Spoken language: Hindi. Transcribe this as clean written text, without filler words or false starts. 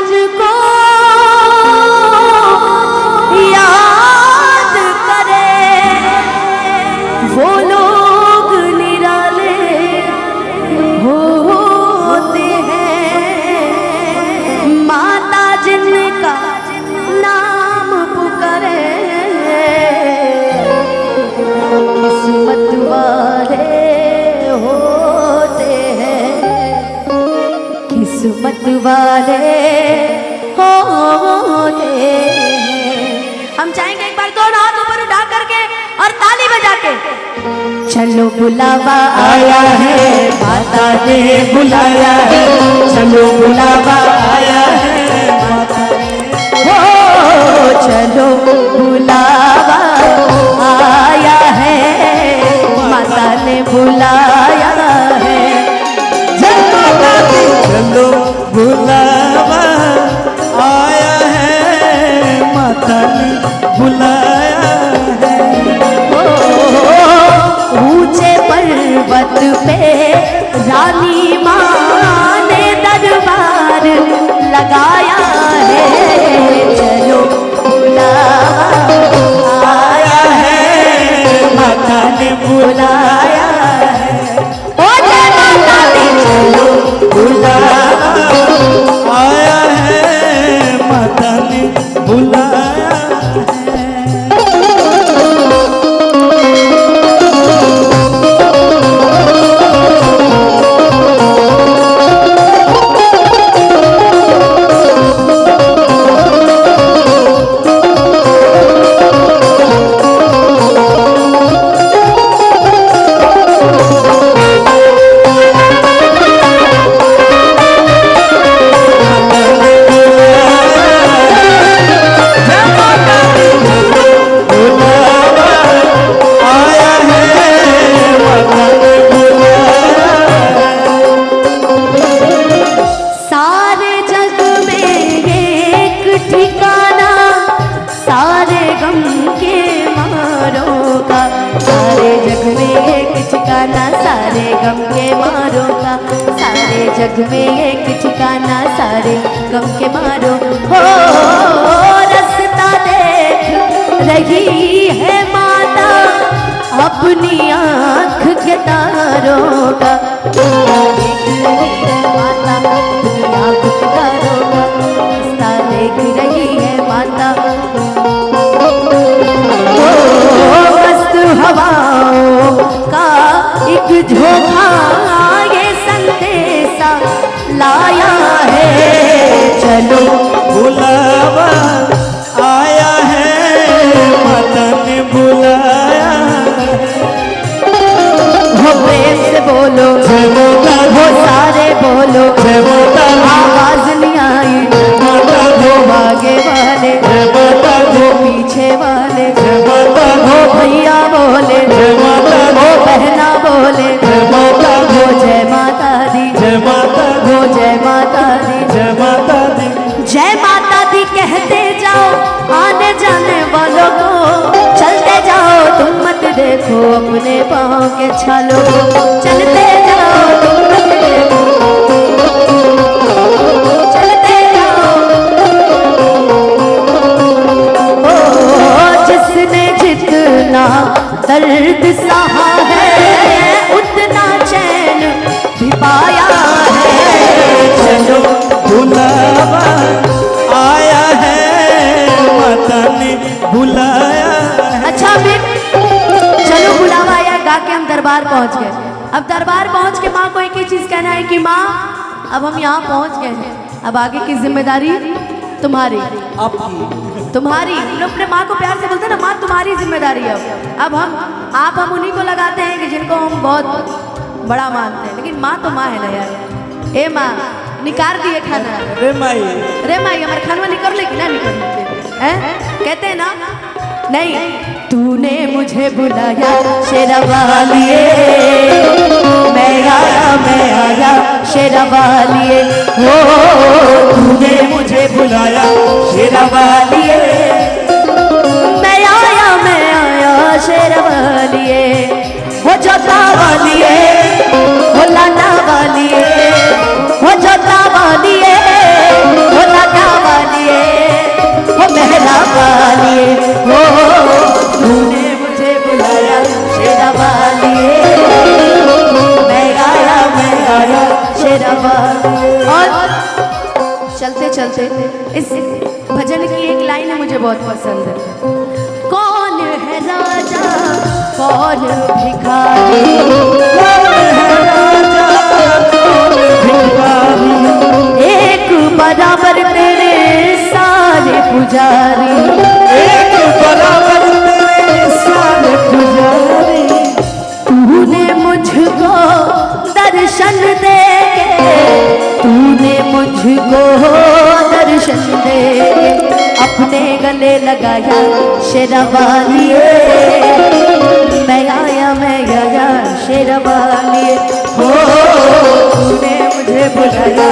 मुझको याद करे वो लोग निराले होते हैं। माता जिनका नाम पुकारे किस्मत वाले होते हैं, किस्मत वाले होते हैं। हम चाहेंगे एक बार दोनों हाथ ऊपर उठा करके और ताली बजा के चलो बुलावा आया है, माता ने बुलाया है, चलो बुलावा आया है, माता ने हो चलो बुलावा आया है, माता ने बुलाया है। चलो बुलावा आया है, माता ने बुलाया है। ऊंचे पर्वत पे रानी माँ ने दरबार लगाया है। चलो बुलावा आया है, माता ने बुलाया है। ओ जय माता दी चलो बुलावा आया है, माता ने बुलाया है। सारे जग में एक ठिकाना सारे गम के मारों का। सारे जग में एक ठिकाना सारे गम के मारों का। सारे जग में एक ठिकाना सारे गम के मारों हो। रास्ता देख रही है माता अपनी आँख के तारों का। देख रही है माता अपनी आँख के तारों का। रास्ता देख रही है माता मस्त हवाओं का एक झोंका ये संदेशा लाया है। चलो बुलावा आया है, माता ने बुलाया है। हो प्रेम से बोलो जय माता हो सारे बोलो जय माता आवाज नहीं आई माता हो आगे वाले जय माता हो पीछे वाले जय माता हो भैया बोले जय माता हो बहना बोले जय माता हो जय माता दी जय माता हो जय माता दी जय माता दी। जय माता दी कहते जाओ आने जाने वालों को। चलते जाओ तुम मत देखो अपने पाँव के छालों को। चलते जाओ तुम मत देखो चलते जाओ। ओ जिसने जितना दर्द सहा है उतना चैन भी पाया है। चलो बुलावा आया है, माता ने बुलाया है। अच्छा फिर चलो बुलावा आया गा के हम दरबार पहुंच गए। अब दरबार पहुंच के माँ को एक ही चीज कहना है कि माँ अब हम यहाँ पहुंच गए हैं, अब आगे की जिम्मेदारी तुम्हारी तुम्हारी। लोग अपने माँ को प्यार से बोलते हैं ना, माँ तुम्हारी जिम्मेदारी है। अब हम उन्हीं को लगाते हैं कि जिनको हम बहुत बड़ा मानते हैं, लेकिन माँ तो माँ है ना यार। ए माँ निकाल दिए खाना। रे माई हमारे खानवा निकल लेगी ना निकल हैं कहते हैं ना। नहीं तूने मुझे बुलाया शेरवालिए मैं आया शेरवालिए हो। तूने मुझे बुलाया शेरवालिए मैं आया शेरवालिए हो जोता वालिए हो लाना वालिए हो जोता वालिए हो लाना शेरावाली। और चलते चलते इस भजन की एक लाइन है मुझे बहुत पसंद है। कौन है राजा कौन भिखारी, एक बराबर तेरे सारे पुजारी, एक बराबर तेरे सारे पुजारी। तूने मुझको दर्शन दे के, तूने मुझको दर्शन दे के अपने गले लगाया शेरावाली। मैं आया शेरावाली। हो तूने मुझे बुलाया